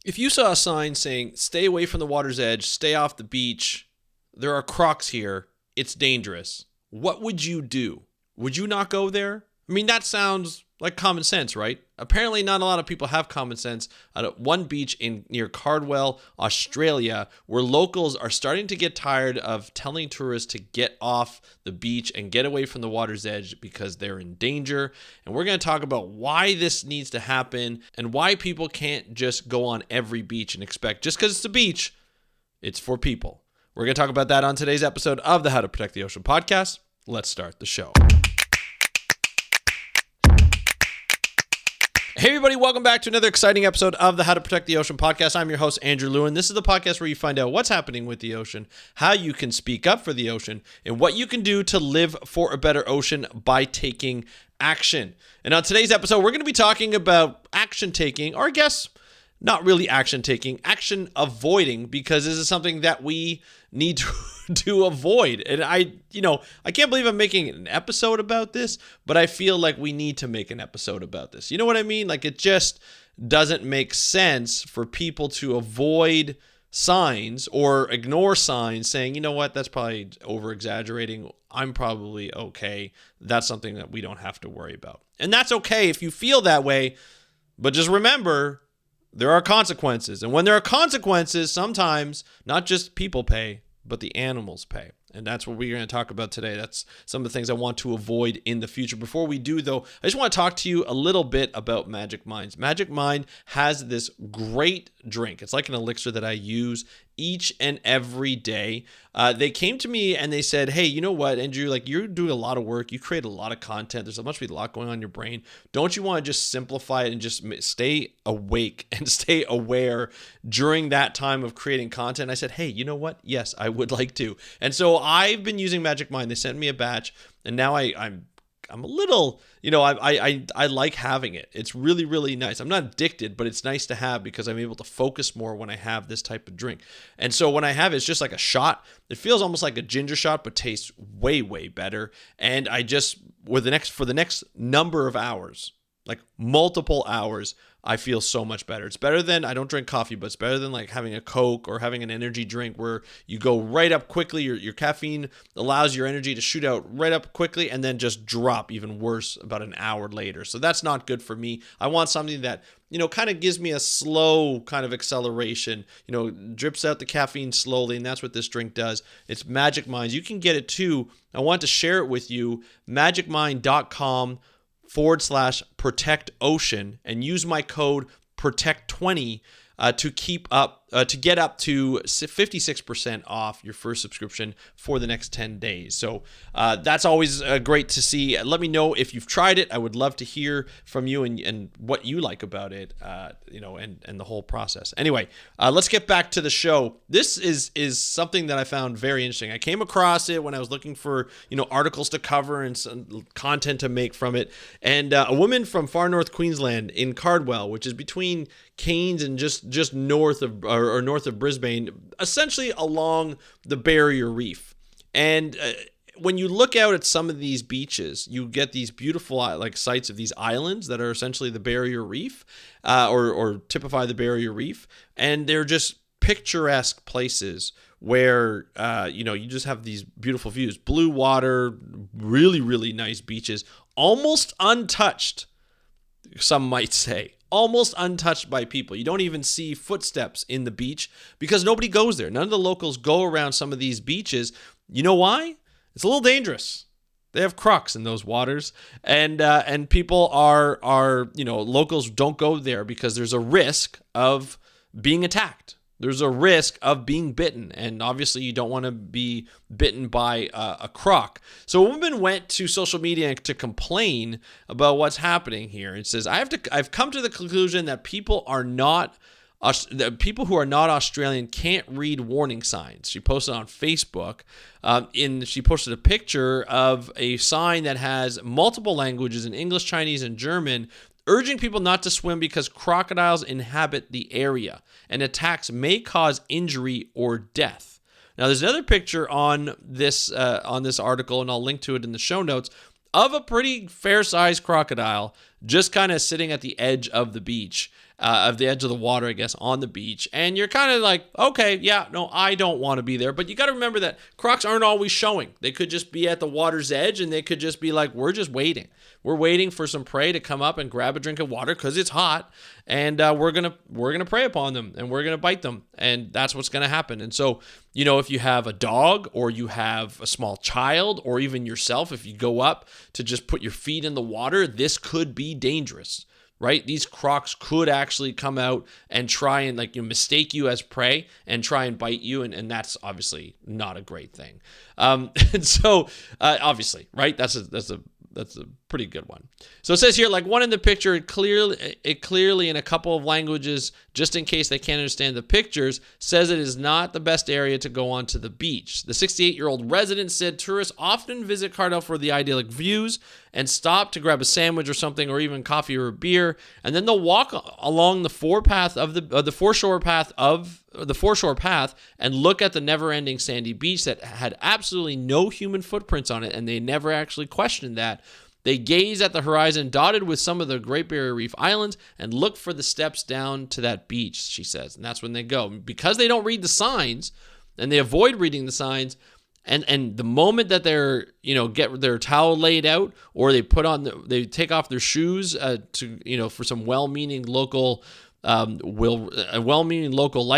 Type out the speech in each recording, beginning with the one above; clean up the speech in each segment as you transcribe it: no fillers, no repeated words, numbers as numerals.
If you saw a sign saying, stay away from the water's edge, stay off the beach, there are crocs here, it's dangerous, what would you do? Would you not go there? I mean, that sounds like common sense, right? Apparently, not a lot of people have common sense. At one beach near Cardwell, Australia, where locals are starting to get tired of telling tourists to get off the beach and get away from the water's edge because they're in danger. And we're going to talk about why this needs to happen and why people can't just go on every beach and expect, just because it's a beach, it's for people. We're going to talk about that on today's episode of the How to Protect the Ocean podcast. Let's start the show. Hey everybody, welcome back to another exciting episode of the How to Protect the Ocean podcast. I'm your host, Andrew Lewin. This is the podcast where you find out what's happening with the ocean, how you can speak up for the ocean, and what you can do to live for a better ocean by taking action. And on today's episode, we're going to be talking about action taking, or I guess not really action taking, action avoiding, because this is something that we need to avoid. And I can't believe I'm making an episode about this, but I feel like we need to make an episode about this. You know what I mean? Like, it just doesn't make sense for people to avoid signs or ignore signs saying, you know what, that's probably over exaggerating. I'm probably okay. That's something that we don't have to worry about. And that's okay if you feel that way, but just remember, there are consequences. And when there are consequences, sometimes not just people pay, but the animals pay. And that's what we're going to talk about today. That's some of the things I want to avoid in the future. Before we do, though, I just want to talk to you a little bit about Magic Minds. Magic Mind has this great drink. It's like an elixir that I use each and every day. They came to me and they said, hey, you know what, Andrew, like, you're doing a lot of work. You create a lot of content. There's must be a lot going on in your brain. Don't you want to just simplify it and just stay awake and stay aware during that time of creating content? I said, hey, you know what? Yes, I would like to. And so I've been using Magic Mind. They sent me a batch, and now I'm a little, I like having it. It's really, really nice. I'm not addicted, but it's nice to have because I'm able to focus more when I have this type of drink. And so when I have it, it's just like a shot. It feels almost like a ginger shot, but tastes way, way better. And I just, for the next number of hours, like multiple hours, I feel so much better. It's better than, I don't drink coffee, but it's better than like having a Coke or having an energy drink where you go right up quickly. Your caffeine allows your energy to shoot out right up quickly and then just drop even worse about an hour later. So that's not good for me. I want something that, kind of gives me a slow kind of acceleration, drips out the caffeine slowly. And that's what this drink does. It's Magic Minds. You can get it too. I want to share it with you. magicmind.com/protect ocean and use my code protect20 to get up to 56% off your first subscription for the next 10 days. So that's always great to see. Let me know if you've tried it. I would love to hear from you and what you like about it, and the whole process. Anyway, let's get back to the show. This is something that I found very interesting. I came across it when I was looking for, articles to cover and some content to make from it. And a woman from far north Queensland in Cardwell, which is between Cairns and just north of north of Brisbane, essentially along the barrier reef. And when you look out at some of these beaches, you get these beautiful like sites of these islands that are essentially the barrier reef, or typify the barrier reef, and they're just picturesque places where you just have these beautiful views, blue water, really, really nice beaches, almost untouched, some might say. Almost untouched by people. You don't even see footsteps in the beach because nobody goes there. None of the locals go around some of these beaches. You know why? It's a little dangerous. They have Crocs in those waters, and people are locals don't go there because there's a risk of being attacked. There's a risk of being bitten, and obviously you don't want to be bitten by a croc. So a woman went to social media to complain about what's happening here. It says, I've come to the conclusion that people who are not Australian can't read warning signs. She posted on Facebook. She posted a picture of a sign that has multiple languages in English, Chinese, and German, urging people not to swim because crocodiles inhabit the area and attacks may cause injury or death. Now, there's another picture on this article, and I'll link to it in the show notes, of a pretty fair-sized crocodile just kind of sitting at the edge of the beach. of the edge of the water, I guess, on the beach. And you're kind of like, okay, yeah, no, I don't want to be there. But you got to remember that crocs aren't always showing. They could just be at the water's edge, and they could just be like, we're just waiting. We're waiting for some prey to come up and grab a drink of water because it's hot, and we're gonna prey upon them, and we're gonna bite them, and that's what's gonna happen. And so, if you have a dog, or you have a small child, or even yourself, if you go up to just put your feet in the water, this could be dangerous, right? These crocs could actually come out and try and mistake you as prey and try and bite you, and that's obviously not a great thing. And so, obviously, right? That's a pretty good one. So it says here, like one in the picture, it clearly in a couple of languages, just in case they can't understand the pictures, says it is not the best area to go onto the beach. The 68-year-old resident said tourists often visit Cardwell for the idyllic views and stop to grab a sandwich or something, or even coffee or a beer, and then they'll walk along the foreshore path and look at the never-ending sandy beach that had absolutely no human footprints on it, and they never actually questioned that. They gaze at the horizon dotted with some of the Great Barrier Reef Islands and look for the steps down to that beach, she says. And that's when they go. Because they don't read the signs, and they avoid reading the signs, and the moment that they're, get their towel laid out, or they take off their shoes for some well-meaning local like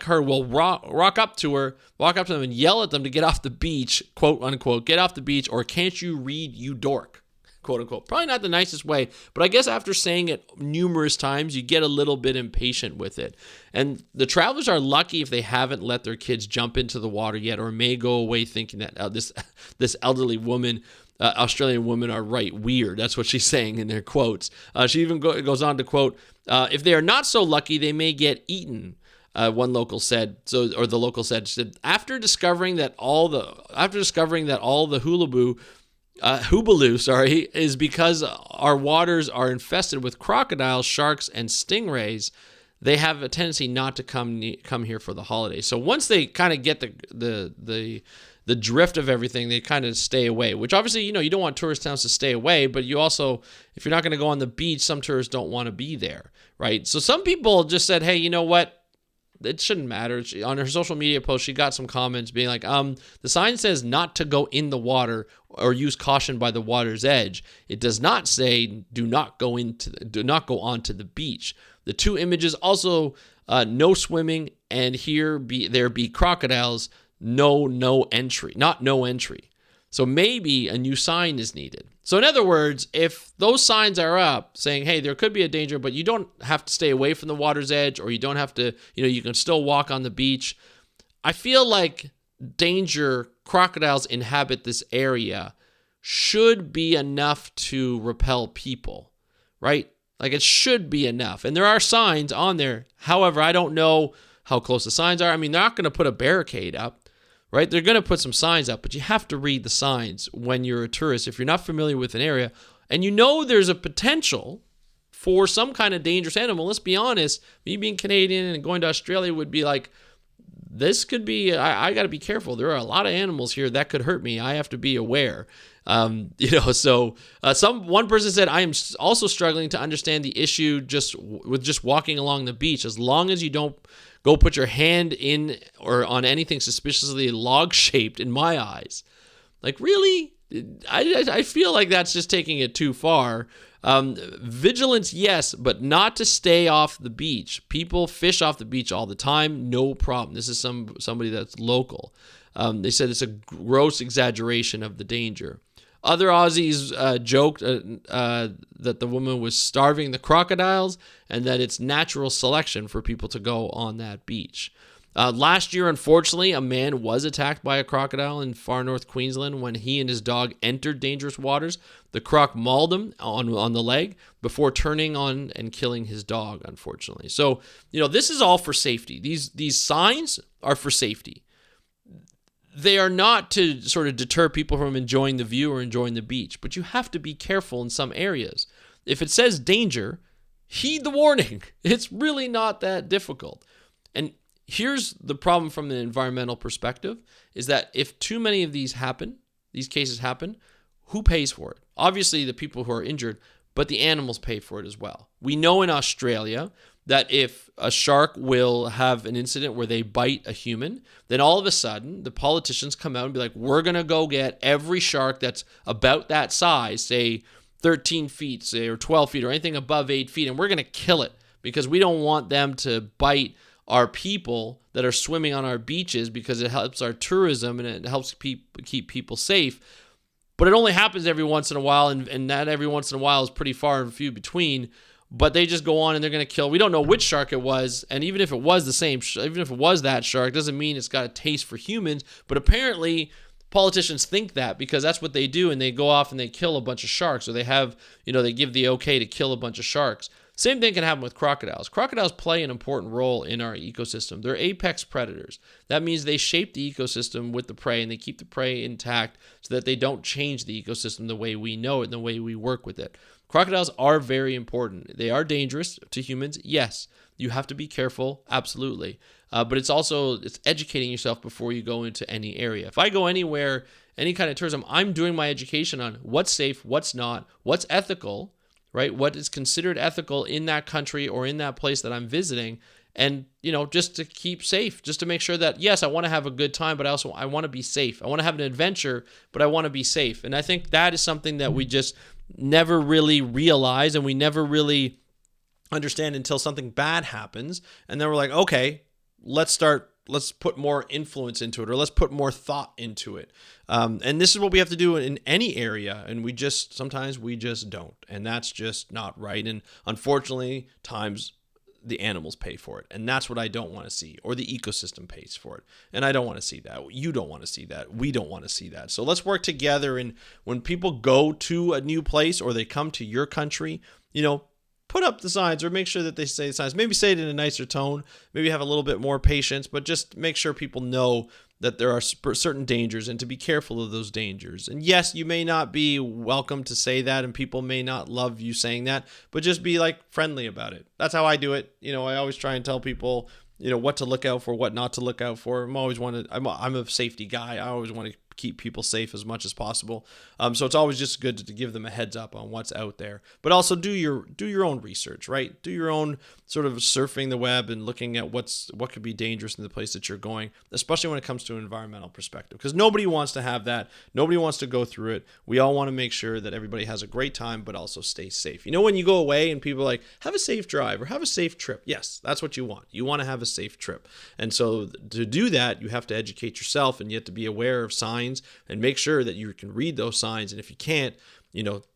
her will walk up to them and yell at them to get off the beach, quote unquote, get off the beach, or can't you read, you dork, quote unquote. Probably not the nicest way, but I guess after saying it numerous times, you get a little bit impatient with it. And the travelers are lucky if they haven't let their kids jump into the water yet, or may go away thinking that this elderly woman, Australian women, are weird. That's what she's saying in their quotes. She even goes on to quote, if they are not so lucky, they may get eaten. One local said. The local said, after discovering that all the Hoobaloo, is because our waters are infested with crocodiles, sharks, and stingrays, they have a tendency not to come here for the holidays. So once they kind of get the drift of everything, they kind of stay away, which obviously, you don't want tourist towns to stay away, but you also, if you're not going to go on the beach, some tourists don't want to be there, right? So some people just said, hey, you know what? It shouldn't matter. On her social media post, she got some comments being like, the sign says not to go in the water or use caution by the water's edge. It does not say do not go onto the beach. The two images also, no swimming, and there be crocodiles, no entry, not no entry. So maybe a new sign is needed. So in other words, if those signs are up saying, hey, there could be a danger, but you don't have to stay away from the water's edge, or you don't have to, you can still walk on the beach. I feel like danger, crocodiles inhabit this area, should be enough to repel people, right? Like it should be enough. And there are signs on there. However, I don't know how close the signs are. I mean, they're not going to put a barricade up. Right? They're going to put some signs up, but you have to read the signs when you're a tourist. If you're not familiar with an area and there's a potential for some kind of dangerous animal, let's be honest, me being Canadian and going to Australia would be like, this could be, I got to be careful. There are a lot of animals here that could hurt me. I have to be aware. One person said, I am also struggling to understand the issue with walking along the beach. As long as you don't go put your hand in or on anything suspiciously log-shaped, in my eyes. Like, really? I feel like that's just taking it too far. Vigilance, yes, but not to stay off the beach. People fish off the beach all the time, no problem. This is somebody that's local. They said it's a gross exaggeration of the danger. Other Aussies joked that the woman was starving the crocodiles and that it's natural selection for people to go on that beach. Last year, unfortunately, a man was attacked by a crocodile in far north Queensland when he and his dog entered dangerous waters. The croc mauled him on the leg before turning on and killing his dog, unfortunately. So, this is all for safety. These signs are for safety. They are not to sort of deter people from enjoying the view or enjoying the beach, but you have to be careful in some areas. If it says danger, heed the warning. It's really not that difficult. And here's the problem from an environmental perspective, is that if too many of these cases happen, who pays for it? Obviously, the people who are injured, but the animals pay for it as well. We know in Australia that if a shark will have an incident where they bite a human, then all of a sudden the politicians come out and be like, we're going to go get every shark that's about that size, say 13 feet, say, or 12 feet, or anything above 8 feet, and we're going to kill it because we don't want them to bite our people that are swimming on our beaches because it helps our tourism and it helps keep people safe. But it only happens every once in a while, and that every once in a while is pretty far and few between. But they just go on and they're going to kill. We don't know which shark it was, and even if it was the same, even if it was that shark, doesn't mean it's got a taste for humans. But apparently, politicians think that because that's what they do, and they go off and they kill a bunch of sharks, or they have, they give the okay to kill a bunch of sharks. Same thing can happen with crocodiles. Crocodiles play an important role in our ecosystem. They're apex predators. That means they shape the ecosystem with the prey, and they keep the prey intact so that they don't change the ecosystem the way we know it and the way we work with it. Crocodiles are very important. They are dangerous to humans. Yes, you have to be careful. Absolutely. But it's educating yourself before you go into any area. If I go anywhere, any kind of tourism, I'm doing my education on what's safe, what's not, what's ethical, right? What is considered ethical in that country or in that place that I'm visiting. And, just to keep safe, just to make sure that, yes, I want to have a good time, but I want to be safe. I want to have an adventure, but I want to be safe. And I think that is something that we just never really realize, and we never really understand until something bad happens. And then we're like, okay, let's put more influence into it, or let's put more thought into it. And this is what we have to do in any area. And sometimes we just don't. And that's just not right. And unfortunately, times the animals pay for it. And that's what I don't want to see, or the ecosystem pays for it. And I don't want to see that. You don't want to see that. We don't want to see that. So let's work together. And when people go to a new place or they come to your country, put up the signs, or make sure that they say the signs. Maybe say it in a nicer tone. Maybe have a little bit more patience, but just make sure people know that there are certain dangers and to be careful of those dangers. And yes, you may not be welcome to say that, and people may not love you saying that, but just be friendly about it. That's how I do it. I always try and tell people, what to look out for, what not to look out for. I'm a safety guy. I always want to keep people safe as much as possible. So it's always just good to give them a heads up on what's out there. But also do your own research, right? Do your own sort of surfing the web and looking at what could be dangerous in the place that you're going, especially when it comes to an environmental perspective. Because nobody wants to have that. Nobody wants to go through it. We all want to make sure that everybody has a great time, but also stay safe. When you go away and people are like, have a safe drive or have a safe trip. Yes, that's what you want. You want to have a safe trip. And so to do that, you have to educate yourself, and you have to be aware of signs and make sure that you can read those signs. And if you can't,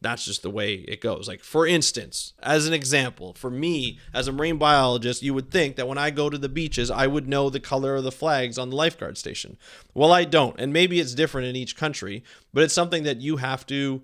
that's just the way it goes. Like, for instance, as an example, for me as a marine biologist, you would think that when I go to the beaches, I would know the color of the flags on the lifeguard station. Well, I don't. And maybe it's different in each country, but it's something that you have to,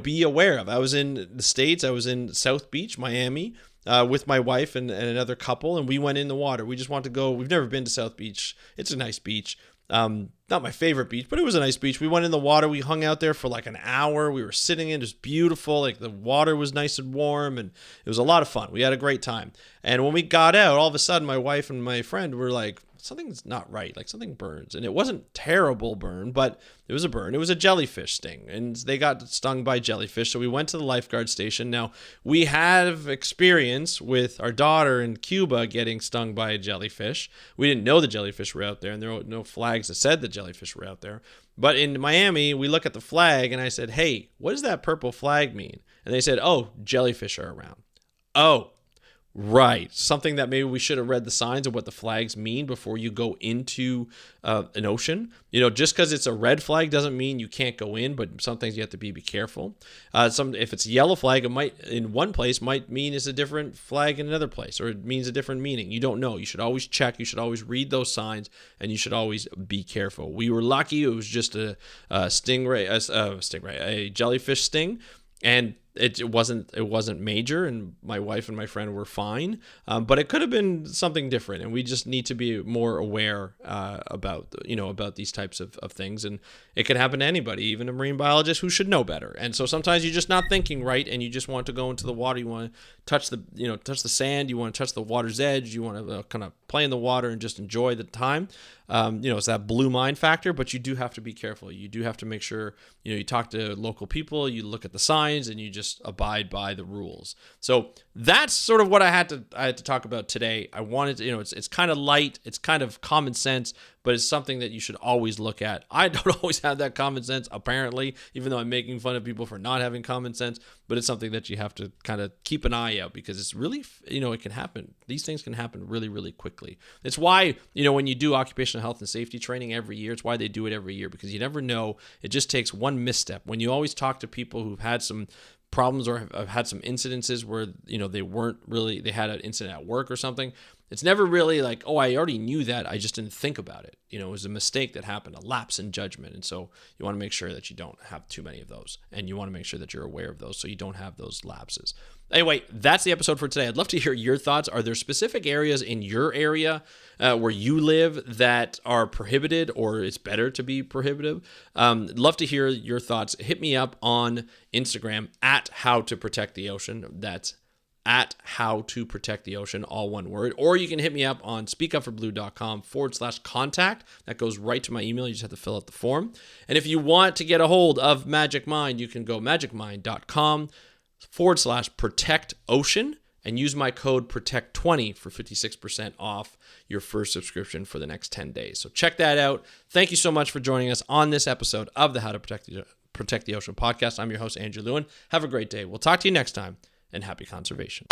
be aware of. I was in the States. I was in South Beach, Miami, with my wife and another couple, and we went in the water. We just want to go. We've never been to South Beach. It's a nice beach. Not my favorite beach, but it was a nice beach. We went in the water. We hung out there for an hour. We were sitting in, just beautiful. The water was nice and warm, and it was a lot of fun. We had a great time. And when we got out, all of a sudden, my wife and my friend were like, something's not right. Something burns. And it wasn't terrible burn, but it was a burn. It was a jellyfish sting, and they got stung by jellyfish. So we went to the lifeguard station. Now, we have experience with our daughter in Cuba getting stung by a jellyfish. We didn't know the jellyfish were out there, and there were no flags that said the jellyfish were out there. But in Miami, we look at the flag, and I said, hey, what does that purple flag mean? And they said, oh, jellyfish are around. Oh, right. Something that maybe we should have read the signs of what the flags mean before you go into an ocean. Just because it's a red flag doesn't mean you can't go in, but some things you have to be careful. If it's a yellow flag, it might in one place might mean it's a different flag in another place, or it means a different meaning. You don't know. You should always check. You should always read those signs, and you should always be careful. We were lucky. It was just a jellyfish sting. And it wasn't major, and my wife and my friend were fine, but it could have been something different, and we just need to be more aware about these types of things. And it can happen to anybody, even a marine biologist who should know better. And so sometimes you're just not thinking right, and you just want to go into the water. You want to touch the sand. You want to touch the water's edge. You want to kind of play in the water and just enjoy the time. It's that blue mind factor, but you do have to be careful. You do have to make sure, you talk to local people, you look at the signs, and you just just abide by the rules. So that's sort of what I had to talk about today. I wanted to, it's kind of light, it's kind of common sense, but it's something that you should always look at. I don't always have that common sense, apparently, even though I'm making fun of people for not having common sense, but it's something that you have to kind of keep an eye out, because it's really, it can happen. These things can happen really, really quickly. It's why, when you do occupational health and safety training every year, it's why they do it every year, because you never know. It just takes one misstep. When you always talk to people who've had some problems or have had some incidences where, they had an incident at work or something, it's never really like, oh, I already knew that, I just didn't think about it. It was a mistake that happened, a lapse in judgment. And so you want to make sure that you don't have too many of those, and you want to make sure that you're aware of those so you don't have those lapses. Anyway, that's the episode for today. I'd love to hear your thoughts. Are there specific areas in your area where you live that are prohibited, or it's better to be prohibitive? Love to hear your thoughts. Hit me up on Instagram at How to Protect the Ocean. That's at How to Protect the Ocean, all one word. Or you can hit me up on speakupforblue.com/contact. That goes right to my email. You just have to fill out the form. And if you want to get a hold of Magic Mind, you can go magicmind.com/protect ocean and use my code PROTECT20 for 56% off your first subscription for the next 10 days. So check that out. Thank you so much for joining us on this episode of the How to Protect the Ocean podcast. I'm your host, Andrew Lewin. Have a great day. We'll talk to you next time, and happy conservation.